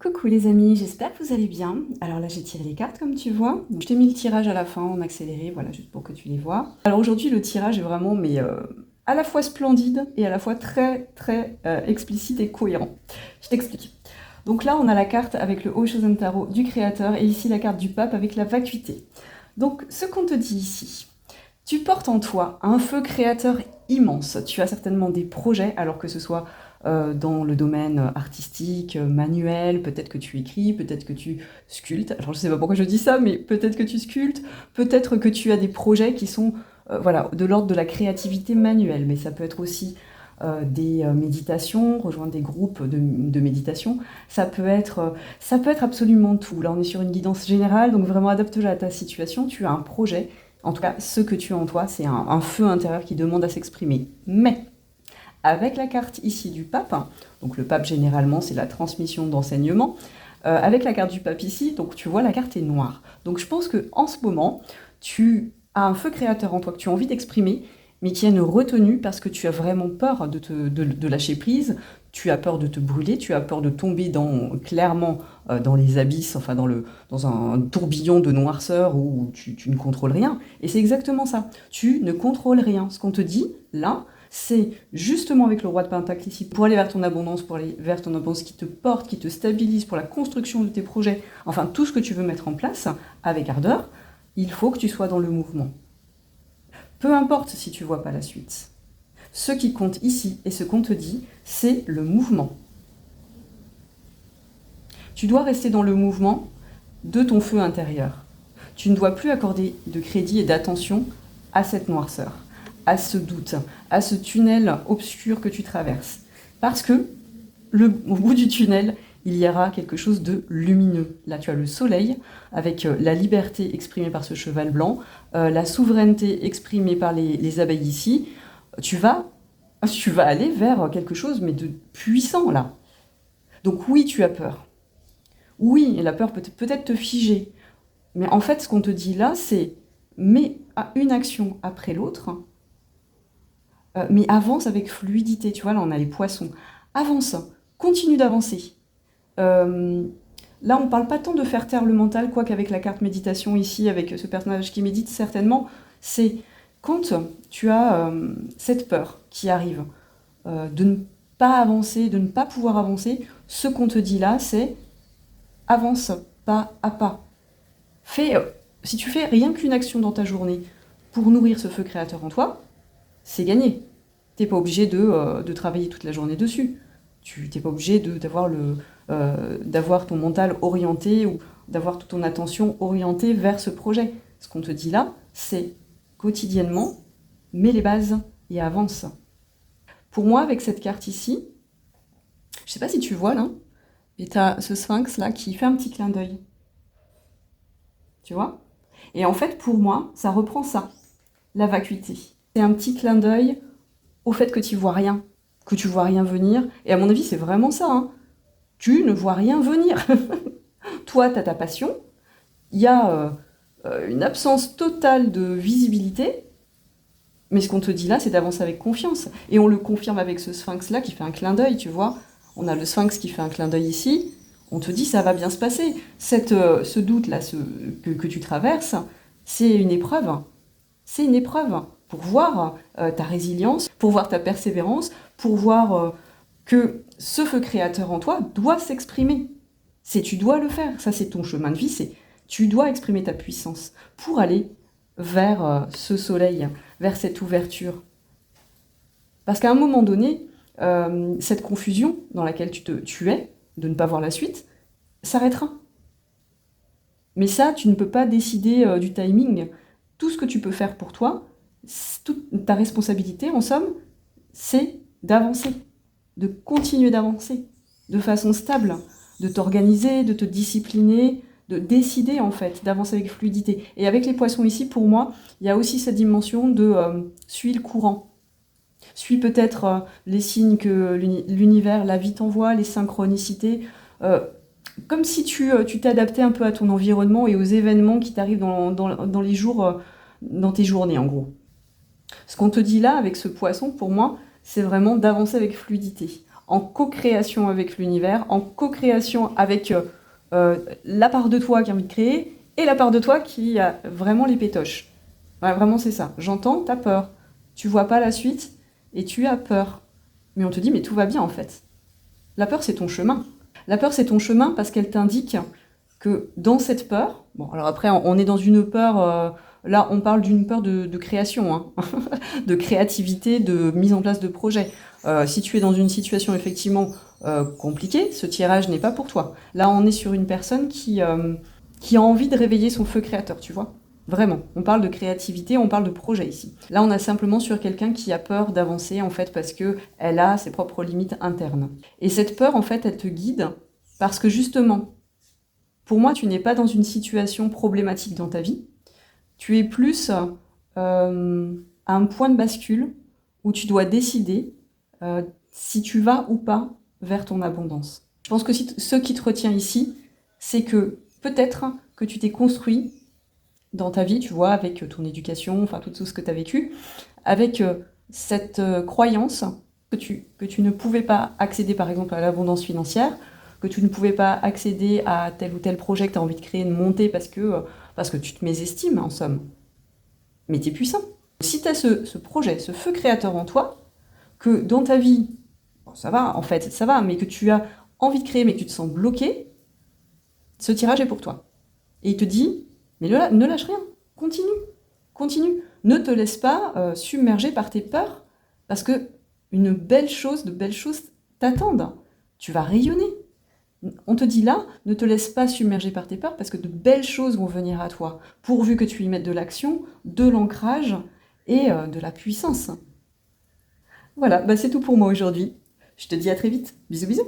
Coucou les amis, j'espère que vous allez bien. Alors là j'ai tiré les cartes comme tu vois. Donc, je t'ai mis le tirage à la fin en accéléré, voilà, juste pour que tu les vois. Alors aujourd'hui le tirage est vraiment à la fois splendide et à la fois très explicite et cohérent. Je t'explique. Donc là on a la carte avec le Oshozen Tarot du créateur et ici la carte du pape avec la vacuité. Donc ce qu'on te dit ici, tu portes en toi un feu créateur immense. Tu as certainement des projets, alors que ce soit dans le domaine artistique, manuel, peut-être que tu écris, peut-être que tu sculptes. Alors je ne sais pas pourquoi je dis ça, mais peut-être que tu sculptes, peut-être que tu as des projets qui sont voilà, de l'ordre de la créativité manuelle, mais ça peut être aussi des méditations, rejoindre des groupes de méditation. Ça peut être absolument tout. Là, on est sur une guidance générale, donc vraiment adapte-la à ta situation. Tu as un projet. En tout cas, ce que tu as en toi, c'est un feu intérieur qui demande à s'exprimer. Mais, avec la carte ici du pape, donc le pape généralement c'est la transmission d'enseignement, avec la carte du pape ici, donc tu vois la carte est noire. Donc je pense qu'en ce moment, tu as un feu créateur en toi que tu as envie d'exprimer, mais qui a une retenue parce que tu as vraiment peur de lâcher prise, tu as peur de te brûler, tu as peur de tomber clairement dans les abysses, enfin dans un tourbillon de noirceur où tu ne contrôles rien. Et c'est exactement ça, tu ne contrôles rien. Ce qu'on te dit, là, c'est justement avec le roi de Pentacle ici, pour aller vers ton abondance, pour aller vers ton abondance qui te porte, qui te stabilise pour la construction de tes projets, enfin tout ce que tu veux mettre en place avec ardeur, il faut que tu sois dans le mouvement. Peu importe si tu vois pas la suite. Ce qui compte ici et ce qu'on te dit, c'est le mouvement. Tu dois rester dans le mouvement de ton feu intérieur. Tu ne dois plus accorder de crédit et d'attention à cette noirceur, à ce doute, à ce tunnel obscur que tu traverses. Parce que, au bout du tunnel, il y aura quelque chose de lumineux. Là, tu as le soleil, avec la liberté exprimée par ce cheval blanc, la souveraineté exprimée par les abeilles ici. Tu vas aller vers quelque chose, mais de puissant, là. Donc oui, tu as peur. Oui, et la peur peut peut-être te figer. Mais en fait, ce qu'on te dit là, c'est mets une action après l'autre, mais avance avec fluidité. Tu vois, là, on a les poissons. Avance, continue d'avancer. Là, on ne parle pas tant de faire taire le mental, quoique avec la carte méditation ici, avec ce personnage qui médite certainement, c'est quand tu as cette peur qui arrive de ne pas avancer, de ne pas pouvoir avancer, ce qu'on te dit là, c'est avance pas à pas. Si tu fais rien qu'une action dans ta journée pour nourrir ce feu créateur en toi, c'est gagné. Tu n'es pas obligé de travailler toute la journée dessus. Tu n'es pas obligé d'avoir ton mental orienté ou d'avoir toute ton attention orientée vers ce projet. Ce qu'on te dit là, c'est quotidiennement, mets les bases et avance. Pour moi, avec cette carte ici, je ne sais pas si tu vois là, mais tu as ce sphinx là qui fait un petit clin d'œil. Tu vois? Et en fait, pour moi, ça reprend ça, la vacuité. C'est un petit clin d'œil au fait que tu vois rien venir. Et à mon avis, c'est vraiment ça. Hein. Tu ne vois rien venir. Toi, tu as ta passion. Il y a une absence totale de visibilité. Mais ce qu'on te dit là, c'est d'avancer avec confiance. Et on le confirme avec ce sphinx-là qui fait un clin d'œil, tu vois. On a le sphinx qui fait un clin d'œil ici. On te dit ça va bien se passer. Ce doute-là que tu traverses, c'est une épreuve. C'est une épreuve pour voir ta résilience, pour voir ta persévérance, pour voir que ce feu créateur en toi doit s'exprimer. Tu dois le faire. Ça, c'est ton chemin de vie. Tu dois exprimer ta puissance pour aller vers ce soleil, vers cette ouverture. Parce qu'à un moment donné, cette confusion dans laquelle tu es, de ne pas voir la suite, s'arrêtera. Mais ça, tu ne peux pas décider du timing. Tout ce que tu peux faire pour toi, toute ta responsabilité, en somme, c'est d'avancer, de continuer d'avancer de façon stable, de t'organiser, de te discipliner, de décider en fait, d'avancer avec fluidité. Et avec les poissons ici, pour moi, il y a aussi cette dimension de suis le courant. Suis peut-être les signes que l'univers, la vie t'envoie, les synchronicités, comme si tu t'adaptais un peu à ton environnement et aux événements qui t'arrivent dans les jours, dans tes journées en gros. Ce qu'on te dit là avec ce poisson, pour moi, c'est vraiment d'avancer avec fluidité. en co-création avec l'univers, en co-création avec la part de toi qui a envie de créer et la part de toi qui a vraiment les pétoches. Ouais, vraiment, c'est ça. J'entends, t'as peur. Tu vois pas la suite et tu as peur. Mais on te dit, mais tout va bien en fait. La peur, c'est ton chemin. La peur, c'est ton chemin parce qu'elle t'indique que dans cette peur, bon, alors après, on est dans une peur, là, on parle d'une peur de création, hein, de créativité, de mise en place de projet. Si tu es dans une situation effectivement compliquée, ce tirage n'est pas pour toi. Là, on est sur une personne qui a envie de réveiller son feu créateur, tu vois. Vraiment, on parle de créativité, on parle de projet ici. Là, on a simplement sur quelqu'un qui a peur d'avancer, en fait, parce qu'elle a ses propres limites internes. Et cette peur, en fait, elle te guide parce que justement, pour moi, tu n'es pas dans une situation problématique dans ta vie. Tu es plus à un point de bascule où tu dois décider si tu vas ou pas vers ton abondance. Je pense que ce qui te retient ici, c'est que peut-être que tu t'es construit dans ta vie, tu vois, avec ton éducation, enfin tout ce que tu as vécu, avec cette croyance que tu ne pouvais pas accéder par exemple à l'abondance financière, que tu ne pouvais pas accéder à tel ou tel projet que tu as envie de créer, de monter parce que tu te mésestimes en somme. Mais tu es puissant. Si tu as ce projet, ce feu créateur en toi, que dans ta vie, bon, ça va en fait, ça va, mais que tu as envie de créer mais que tu te sens bloqué, ce tirage est pour toi. Et il te dit, mais ne lâche rien, continue, continue. Ne te laisse pas submerger par tes peurs, parce que de belles choses t'attendent. Tu vas rayonner. On te dit là, ne te laisse pas submerger par tes peurs, parce que de belles choses vont venir à toi, pourvu que tu y mettes de l'action, de l'ancrage et de la puissance. Voilà, bah c'est tout pour moi aujourd'hui. Je te dis à très vite. Bisous bisous.